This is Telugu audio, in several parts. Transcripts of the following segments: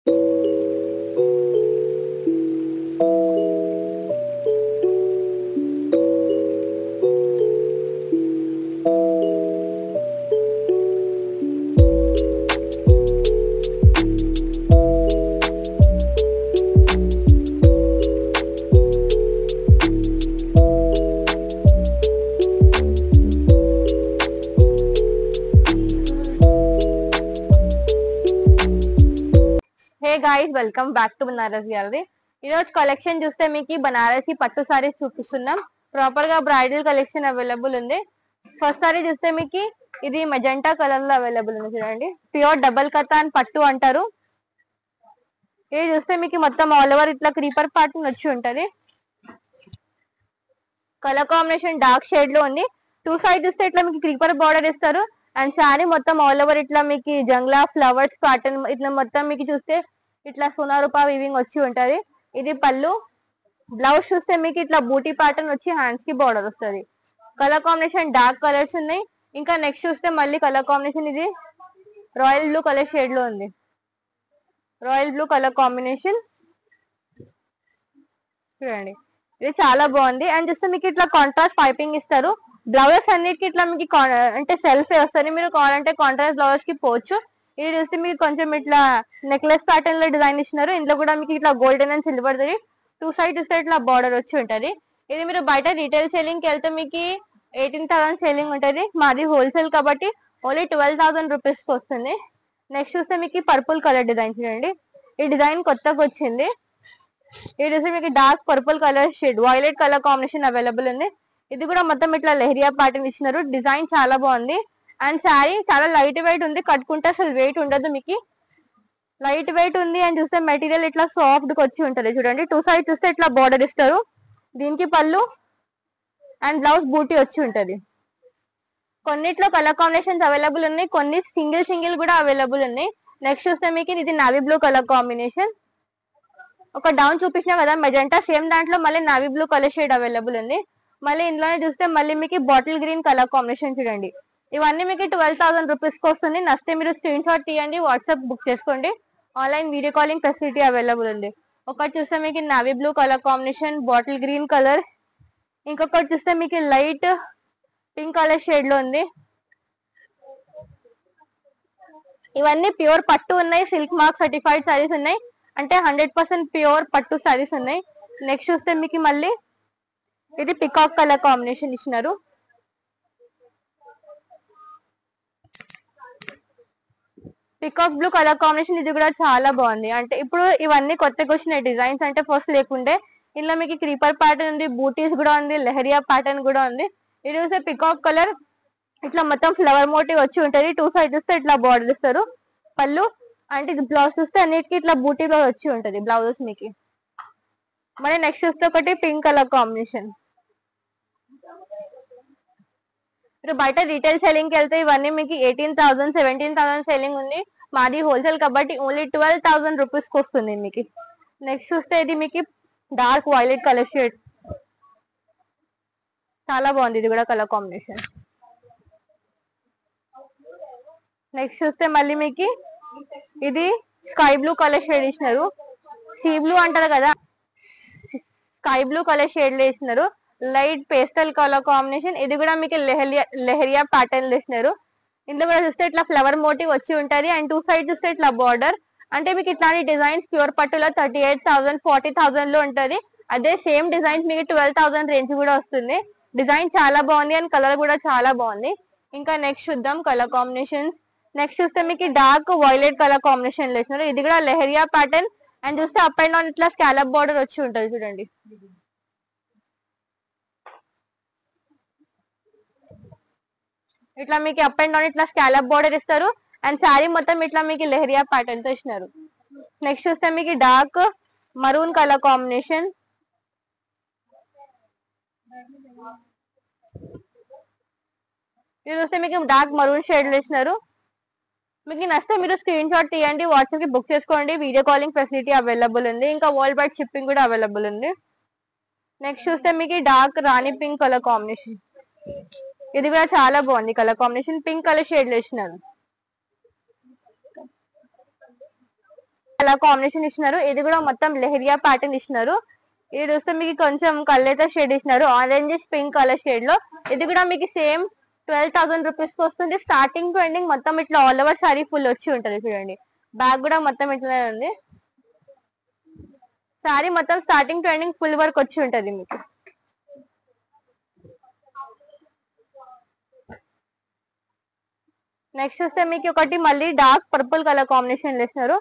Hey guys, welcome back to Banaras gallery. ఈ రోజు కలెక్షన్ చూస్తే మీకు బనారసి పట్టు సారీస్ చూపిస్తున్నాం. ప్రాపర్ గా బ్రైడల్ కలెక్షన్ అవైలబుల్ ఉంది. ఫస్ట్ సారీ చూస్తే మీకు ఇది మెజెంటా కలర్ లో అవైలబుల్ ఉంది. చూడండి, ప్యూర్ డబల్ కతాన్ పట్టు అంటారు. ఇది చూస్తే మీకు మొత్తం ఆల్ ఓవర్ ఇట్లా క్రీపర్ ప్యాటర్న్ వచ్చి ఉంటది. కలర్ కాంబినేషన్ డార్క్ షేడ్ లో ఉంది. టూ సైడ్ చూస్తే ఇట్లా మీకు క్రీపర్ బార్డర్ ఇస్తారు. అండ్ శారీ మొత్తం ఆల్ ఓవర్ ఇట్లా మీకు జంగ్లా ఫ్లవర్స్ ప్యాటర్న్ ఇట్లా మొత్తం మీకు చూస్తే ఇట్లా సోనారూపా వీవింగ్ వచ్చి ఉంటది. ఇది పళ్ళు. బ్లౌజ్ చూస్తే మీకు ఇట్లా బూటీ ప్యాటర్న్ వచ్చి హ్యాండ్స్ కి బార్డర్ వస్తుంది. కలర్ కాంబినేషన్ డార్క్ కలర్స్ ఉన్నాయి. ఇంకా నెక్స్ట్ చూస్తే మళ్ళీ కలర్ కాంబినేషన్ ఇది రాయల్ బ్లూ కలర్ షేడ్ లో ఉంది. రాయల్ బ్లూ కలర్ కాంబినేషన్ చూడండి, ఇది చాలా బాగుంది. అండ్ చూస్తే మీకు ఇట్లా కాంట్రాస్ట్ పైపింగ్ ఇస్తారు. బ్లౌజెస్ అన్నిటికి ఇట్లా మీకు అంటే సెల్ఫ్ వస్తుంది. మీరు కావాలంటే కాంట్రాస్ట్ బ్లౌజ్ కి పోవచ్చు. ఇది చూస్తే మీకు కొంచెం ఇట్లా నెక్లెస్ ప్యాటర్న్ లో డిజైన్ ఇచ్చినారు. ఇంట్లో కూడా మీకు ఇట్లా golden and silver the two side చూస్తే ఇట్లా బార్డర్ వచ్చి ఉంటది. ఇది మీరు బయట రీటైల్ సెల్లింగ్ కి వెళ్తే మీకు 18,000 సెల్లింగ్ ఉంటది. మాది హోల్సేల్ కాబట్టి ఓన్లీ 12,000 రూపీస్ కి వస్తుంది. నెక్స్ట్ చూస్తే మీకు పర్పుల్ కలర్ డిజైన్ చూడండి. ఈ డిజైన్ కొత్తగా వచ్చింది. ఇది చూస్తే మీకు dark purple colour shade violet colour combination available ఉంది. ఇది కూడా మొత్తం ఇట్లా లెహరియా ప్యాటర్న్ ఇచ్చినారు. డిజైన్ చాలా బాగుంది. అండ్ శారీ చాలా లైట్ వెయిట్ ఉంది. కట్టుకుంటే అసలు వెయిట్ ఉండదు. మీకు లైట్ వెయిట్ ఉంది. అండ్ చూస్తే మెటీరియల్ ఇట్లా సాఫ్ట్ గా వచ్చి ఉంటది. చూడండి, టూ సైడ్ చూస్తే ఇట్లా బార్డర్ ఇస్తారు. దీనికి పళ్ళు అండ్ బ్లౌజ్ బూటీ వచ్చి ఉంటది. కొన్నిట్లో కలర్ కాంబినేషన్స్ అవైలబుల్ ఉన్నాయి. కొన్ని సింగిల్ సింగిల్ కూడా అవైలబుల్ ఉన్నాయి. నెక్స్ట్ చూస్తే మీకు ఇది నావీ బ్లూ కలర్ కాంబినేషన్. ఒక డౌన్ చూపించినా కదా మెజెంటా, సేమ్ దాంట్లో మళ్ళీ navy blue colour shade available ఉంది. మళ్ళీ ఇందులోనే చూస్తే మళ్ళీ మీకు బాటిల్ గ్రీన్ కలర్ కాంబినేషన్ చూడండి. ఇవన్నీ మీకు 12,000 రూపీస్ కి వస్తుంది. నచ్చితే మీరు స్క్రీన్ షాట్ తీయండి, వాట్సాప్ బుక్ చేసుకోండి. Online video calling facility available ఉంది. ఒకటి చూస్తే మీకు navy blue colour combination, bottle green colour. ఇంకొకటి చూస్తే మీకు లైట్ పింక్ కలర్ షేడ్ లో ఉంది. ఇవన్నీ ప్యూర్ పట్టు ఉన్నాయి. సిల్క్ మార్క్ సర్టిఫైడ్ సారీస్ ఉన్నాయి. అంటే 100% ప్యూర్ పట్టు సారీస్ ఉన్నాయి. నెక్స్ట్ చూస్తే మీకు మళ్ళీ ఇది పికాక్ కలర్ కాంబినేషన్ ఇచ్చినారు. పికాక్ బ్లూ కలర్ కాంబినేషన్, ఇది కూడా చాలా బాగుంది. అంటే ఇప్పుడు ఇవన్నీ కొత్తగా వచ్చిన డిజైన్స్, అంటే ఫస్ట్ లేకుండే. ఇందులో మీకు క్రీపర్ ప్యాటర్న్ ఉంది, బూటీస్ కూడా ఉంది, లెహరియా ప్యాటర్న్ కూడా ఉంది. ఇది చూస్తే పికాక్ కలర్ ఇట్లా మొత్తం ఫ్లవర్ మోటివ్ వచ్చి ఉంటది. టూ సైడ్ చూస్తే ఇట్లా బార్డర్ ఇస్తారు. పళ్ళు అంటే ఇది బ్లౌజ్ చూస్తే అన్నిటికీ ఇట్లా బూటీలో వచ్చి ఉంటది బ్లౌజెస్ మీకు. మరి నెక్స్ట్ చూస్తే ఒకటి పింక్ కలర్ కాంబినేషన్. మీరు బయట రీటైల్ సెల్లింగ్ కి వెళ్తే ఇవన్నీ మీకు 18,000 17,000 సెల్లింగ్ ఉంది. మాది హోల్సేల్ కాబట్టి ఓన్లీ 12,000 రూపీస్ కి వస్తుంది మీకు. నెక్స్ట్ చూస్తే ఇది మీకు డార్క్ వైలెట్ కలర్ షేడ్, చాలా బాగుంది. ఇది కూడా కలర్ కాంబినేషన్. నెక్స్ట్ చూస్తే మళ్ళీ మీకు ఇది స్కై బ్లూ కలర్ షేడ్ ఇచ్చినారు. సీ బ్లూ అంటారు కదా, స్కై బ్లూ కలర్ షేడ్ లో ఇచ్చినారు. Light pastel colour combination. ఇది కూడా మీకు లెహరియా ప్యాటర్న్ ఇచ్చినారు. ఇందులో కూడా చూస్తే ఇట్లా ఫ్లవర్ మోటివ్ వచ్చి ఉంటది. అండ్ టూ సైడ్ చూస్తే ఇట్లా బార్డర్. అంటే మీకు ఇట్లాంటి డిజైన్స్ ప్యూర్ పట్టులో 38,000 40,000 లో ఉంటది. అదే సేమ్ డిజైన్స్ మీకు 12,000 రేంజ్ కూడా వస్తుంది. డిజైన్ చాలా బాగుంది అండ్ కలర్ కూడా చాలా బాగుంది. ఇంకా నెక్స్ట్ చూద్దాం కలర్ కాంబినేషన్. నెక్స్ట్ చూస్తే మీకు డార్క్ వైలెట్ కలర్ కాంబినేషన్ లో ఇచ్చినారు. ఇది కూడా లెహరియా ప్యాటర్న్. అండ్ చూస్తే అప్ అండ్ డౌన్ ఇట్లా స్కాలప్ బార్డర్ వచ్చి ఉంటది. చూడండి, ఇట్లా మీకు అప్ అండ్ డౌన్ ఇట్లా స్కాలప్ బార్డర్ ఇస్తారు. అండ్ శారీ మొత్తం ఇట్లా మీకు లెహరియా ప్యాటర్న్ తో ఇచ్చినారు. నెక్స్ట్ చూస్తే మీకు డార్క్ మరూన్ కలర్ కాంబినేషన్. ఇది చూస్తే మీకు డార్క్ మరూన్ షేడ్ లో ఇచ్చినారు. మీకు నచ్చితే మీరు స్క్రీన్ షాట్ తీయండి, వాట్సాప్ కి బుక్ చేసుకోండి. వీడియో కాలింగ్ ఫెసిలిటీ అవైలబుల్ ఉంది. ఇంకా వరల్డ్ వైడ్ షిప్పింగ్ కూడా అవైలబుల్ ఉంది. నెక్స్ట్ చూస్తే మీకు డార్క్ రాణి పింక్ కలర్ కాంబినేషన్. ఇది కూడా చాలా బాగుంది colour combination. Pink colour shade లో ఇచ్చినారు. అలా కాంబినేషన్ ఇచ్చినారు. ఇది కూడా మొత్తం లెహరియా ప్యాటర్న్ ఇచ్చినారు. ఇది చూస్తే మీకు కొంచెం కల్లేత షేడ్ ఇచ్చినారు, ఆరెంజ్ పింక్ కలర్ షేడ్ లో. ఇది కూడా మీకు సేమ్ 12,000 రూపీస్ కి వస్తుంది. స్టార్టింగ్ టు ఎండింగ్ మొత్తం ఇట్లా ఆల్ ఓవర్ సారీ ఫుల్ వచ్చి ఉంటది. చూడండి బ్యాగ్ కూడా మొత్తం ఇట్లానే ఉంది. సారీ మొత్తం starting to ending full work వచ్చి ఉంటది మీకు. నెక్స్ట్ వస్తే మీకు ఒకటి మళ్ళీ డార్క్ పర్పుల్ కలర్ కాంబినేషన్ వేసినారు.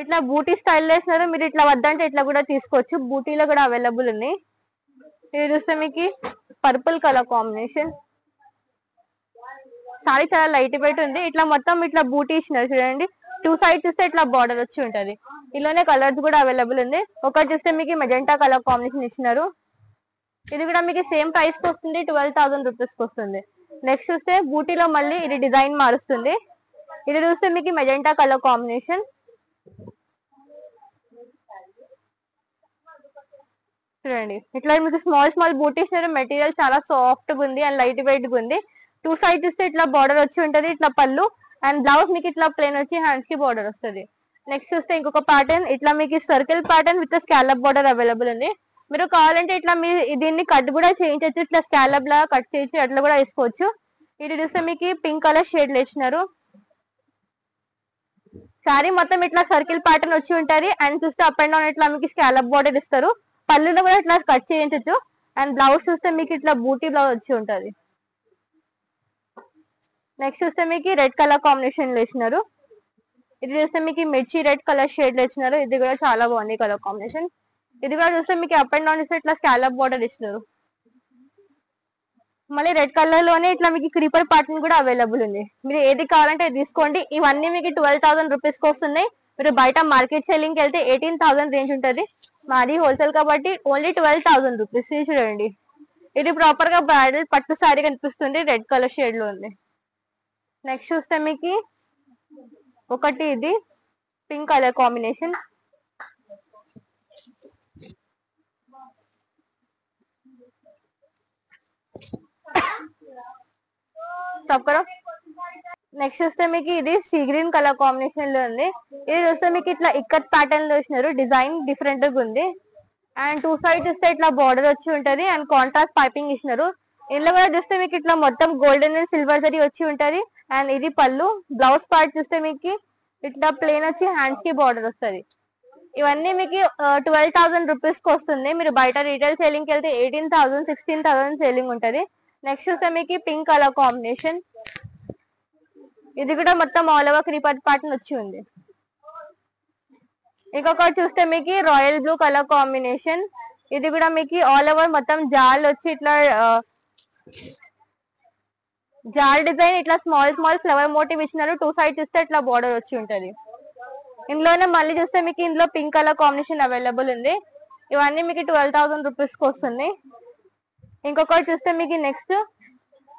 ఇట్లా బూటీ స్టైల్ వేసినారు. మీరు ఇట్లా వద్దంటే ఇట్లా కూడా తీసుకోవచ్చు, బూటీలో కూడా అవైలబుల్ ఉన్నాయి. ఇది చూస్తే మీకు పర్పుల్ కలర్ కాంబినేషన్. సారీ చాలా లైట్ వెయిట్ ఉంది. ఇట్లా మొత్తం ఇట్లా బూటీ ఇచ్చినారు చూడండి. 2 సైడ్ చూస్తే ఇట్లా బార్డర్ వచ్చి ఉంటది. ఇలానే కలర్స్ కూడా అవైలబుల్ ఉంది. ఒకటి చూస్తే మీకు మెజెంటా కలర్ కాంబినేషన్ ఇచ్చినారు. ఇది కూడా మీకు సేమ్ ప్రైస్ కి వస్తుంది, 12,000 రూపీస్ కి వస్తుంది. నెక్స్ట్ చూస్తే బూటీలో మళ్ళీ ఇది డిజైన్ మారుస్తుంది. ఇది చూస్తే మీకు మెజెంటా కలర్ కాంబినేషన్. చూడండి ఇట్లా మీకు స్మాల్ స్మాల్ బూటీ ఇచ్చినారు. మెటీరియల్ చాలా సాఫ్ట్ గా ఉంది అండ్ లైట్ వెయిట్ గా ఉంది. 2 సైడ్ చూస్తే ఇట్లా బార్డర్ వచ్చి ఉంటది. ఇట్లా పళ్ళు అండ్ బ్లౌజ్ మీకు ఇట్లా ప్లేన్ వచ్చి హ్యాండ్స్ కి బార్డర్ వస్తుంది. నెక్స్ట్ చూస్తే ఇంకొక ప్యాటర్న్ ఇట్లా మీకు circle pattern with scallop border available ఉంది. మీరు కావాలంటే ఇట్లా మీ దీన్ని కట్ కూడా చేయించవచ్చు. ఇట్లా స్కాలప్ లాగా కట్ చేయొచ్చు, అట్లా కూడా వేసుకోవచ్చు. ఇది చూస్తే మీకు పింక్ కలర్ షేడ్ వేసినారు. శారీ మొత్తం ఇట్లా సర్కిల్ ప్యాటర్న్ వచ్చి ఉంటది. అండ్ చూస్తే అప్ అండ్ డౌన్ ఇట్లా మీకు స్కాలప్ బార్డర్ ఇస్తారు. పళ్ళులో కూడా ఇట్లా కట్ చేయించవచ్చు. అండ్ బ్లౌజ్ చూస్తే మీకు ఇట్లా బూటీ బ్లౌజ్ వచ్చి ఉంటది. నెక్స్ట్ చూస్తే మీకు రెడ్ కలర్ కాంబినేషన్ వేసినారు. ఇది చూస్తే మీకు మిర్చి రెడ్ కలర్ షేడ్ వేసినారు. ఇది కూడా చాలా బాగుంది కలర్ కాంబినేషన్. ఇది కూడా చూస్తే మీకు అప్ అండ్ డౌన్ ఇస్తే ఇట్లా స్కాలప్ బార్డర్ ఇచ్చినారు. మళ్ళీ రెడ్ కలర్ లోనే ఇట్లా మీకు క్రీపర్ ప్యాటర్న్ కూడా అవైలబుల్ ఉంది. మీరు ఏది కావాలంటే తీసుకోండి. ఇవన్నీ మీకు 12,000 రూపీస్ కి వస్తున్నాయి. మీరు బయట మార్కెట్ సెల్లింగ్ కి వెళ్తే 18,000 రేంజ్ ఉంటది. మాది హోల్సేల్ కాబట్టి ఓన్లీ 12,000 రూపీస్. చూడండి ఇది ప్రాపర్ గా బ్రైడల్ పట్టు సారీ కనిపిస్తుంది, రెడ్ కలర్ షేడ్ లో ఉంది. నెక్స్ట్ చూస్తే మీకు ఒకటి ఇది పింక్ కలర్ కాంబినేషన్. నెక్స్ట్ చూస్తే మీకు ఇది సీ గ్రీన్ కలర్ కాంబినేషన్ లో ఉంది. ఇది చూస్తే మీకు ఇట్లా ఇక్కత్ ప్యాటర్న్ లో ఇచ్చినారు. డిజైన్ డిఫరెంట్ గా ఉంది. అండ్ 2 సైడ్ చూస్తే ఇట్లా బార్డర్ వచ్చి ఉంటది. అండ్ కాంట్రాస్ట్ పైపింగ్ ఇచ్చినారు. ఇందులో కూడా చూస్తే మీకు ఇట్లా మొత్తం గోల్డెన్ అండ్ సిల్వర్ జరీ వచ్చి ఉంటది. అండ్ ఇది పళ్ళు. బ్లౌజ్ పార్ట్ చూస్తే మీకు ఇట్లా ప్లేన్ వచ్చి హ్యాండ్స్ కి బార్డర్ వస్తుంది. ఇవన్నీ మీకు 12,000 రూపీస్ కి వస్తుంది. మీరు బయట రీటైల్ సేలింగ్ కి వెళ్తే 18,000 16,000 సేలింగ్ ఉంటది. నెక్స్ట్ చూస్తే మీకు పింక్ కలర్ కాంబినేషన్. ఇది కూడా మొత్తం ఆల్ ఓవర్ క్రీపర్ ప్యాటర్న్ వచ్చి ఉంది. ఇంకొకటి చూస్తే మీకు రాయల్ బ్లూ కలర్ కాంబినేషన్. ఇది కూడా మీకు ఆల్ ఓవర్ మొత్తం జాల్ వచ్చి ఇట్లా జాల్ డిజైన్ ఇట్లా స్మాల్ స్మాల్ ఫ్లవర్ మోటివ్ ఇచ్చినారు. 2 సైడ్ చూస్తే ఇట్లా బార్డర్ వచ్చి ఉంటది. ఇందులోనే మళ్ళీ చూస్తే మీకు ఇందులో పింక్ కలర్ కాంబినేషన్ అవైలబుల్ ఉంది. ఇవన్నీ మీకు 12,000 రూపీస్ కి వస్తుంది. ఇంకొకటి చూస్తే మీకు నెక్స్ట్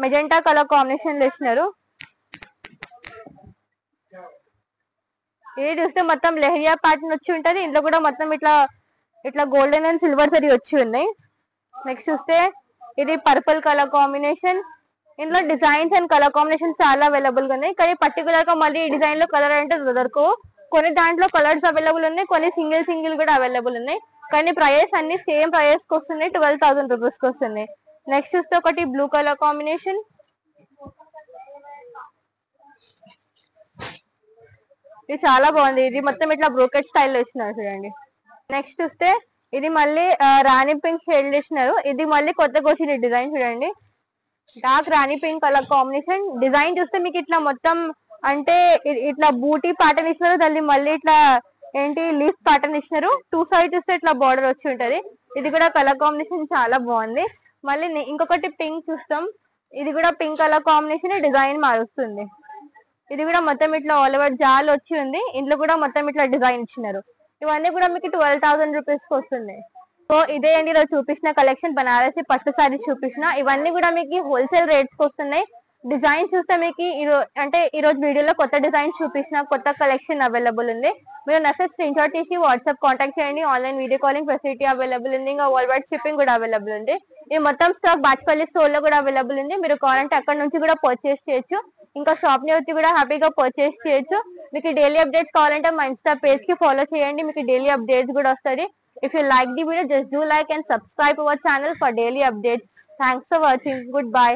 మెజెంటా కలర్ కాంబినేషన్ ఇచ్చినారు. ఇది చూస్తే మొత్తం లెహరియా ప్యాటర్న్ వచ్చి ఉంటది. ఇందులో కూడా మొత్తం ఇట్లా ఇట్లా గోల్డెన్ అండ్ సిల్వర్ సరీ వచ్చి ఉన్నాయి. నెక్స్ట్ చూస్తే ఇది పర్పుల్ కలర్ కాంబినేషన్. ఇందులో డిజైన్స్ అండ్ కలర్ కాంబినేషన్ చాలా అవైలబుల్ గా ఉన్నాయి. కానీ పర్టికులర్ గా మళ్ళీ ఈ డిజైన్ లో కలర్ అంటే దొరకవు. కొన్ని దాంట్లో కలర్స్ అవైలబుల్ ఉన్నాయి, కొన్ని సింగిల్ సింగిల్ కూడా అవైలబుల్ ఉన్నాయి. కానీ ప్రైస్ అన్ని సేమ్ ప్రైస్ కి వస్తున్నాయి, 12,000 రూపీస్ కి వస్తున్నాయి. నెక్స్ట్ చూస్తే ఒకటి బ్లూ కలర్ కాంబినేషన్. ఇది చాలా బాగుంది. ఇది మొత్తం ఇట్లా బ్రోకెట్ స్టైల్లో ఇచ్చినారు చూడండి. నెక్స్ట్ చూస్తే ఇది మళ్ళీ రాణి పింక్ షేడ్ ఇచ్చినారు. ఇది మళ్ళీ కొత్తగా వచ్చిన డిజైన్ చూడండి. డార్క్ రాణి పింక్ కలర్ కాంబినేషన్. డిజైన్ చూస్తే మీకు ఇట్లా మొత్తం అంటే ఇట్లా బూటీ ప్యాటర్న్ ఇచ్చినారు. దాన్ని మళ్ళీ ఇట్లా ఏంటి లీఫ్ ప్యాటర్న్ ఇచ్చినారు. 2 సైడ్ చూస్తే ఇట్లా బార్డర్ వచ్చి ఉంటది. ఇది కూడా కలర్ కాంబినేషన్ చాలా బాగుంది. మళ్ళీ ఇంకొకటి పింక్ చూస్తాం. ఇది కూడా పింక్ కలర్ కాంబినేషన్, డిజైన్ మారుస్తుంది. ఇది కూడా మొత్తం ఇట్లా ఆల్ ఓవర్ జాల్ వచ్చి ఉంది. ఇందులో కూడా మొత్తం ఇట్లా డిజైన్ ఇచ్చినారు. ఇవన్నీ కూడా మీకు 12,000 రూపీస్ కి వస్తుంది. సో ఇదే అండి ఈరోజు చూపించిన కలెక్షన్. బనారసి పట్టు సారీ చూపించిన ఇవన్నీ కూడా మీకు హోల్సేల్ రేట్స్ కి వస్తున్నాయి. డిజైన్ చూస్తే మీకు అంటే ఈ రోజు వీడియోలో కొత్త డిజైన్ చూపించిన కొత్త కలెక్షన్ అవైలబుల్ ఉంది. మీరు నచ్చితే స్క్రీన్ షాట్ తీసి వాట్సాప్ కాంటాక్ట్ చేయండి. Online video calling facility available ఉంది. ఇంకా వరల్డ్ వైడ్ షిప్పింగ్ కూడా అవైలబుల్ ఉంది. ఈ మొత్తం స్టాక్ బాచ్పల్లి స్టోర్ లో కూడా అవైలబుల్ ఉంది. మీరు కావాలంటే అక్కడ నుంచి కూడా పర్చేస్ చేయొచ్చు. ఇంకా షాప్ ని వచ్చి కూడా హ్యాపీగా పర్చేస్ చేయొచ్చు. మీకు డైలీ అప్డేట్స్ కావాలంటే మా ఇన్స్టా పేజ్ కి ఫాలో చేయండి, మీకు డైలీ అప్డేట్స్ కూడా వస్తుంది. If you like the video, just do like and subscribe our channel for daily updates. Thanks for watching. Good bye.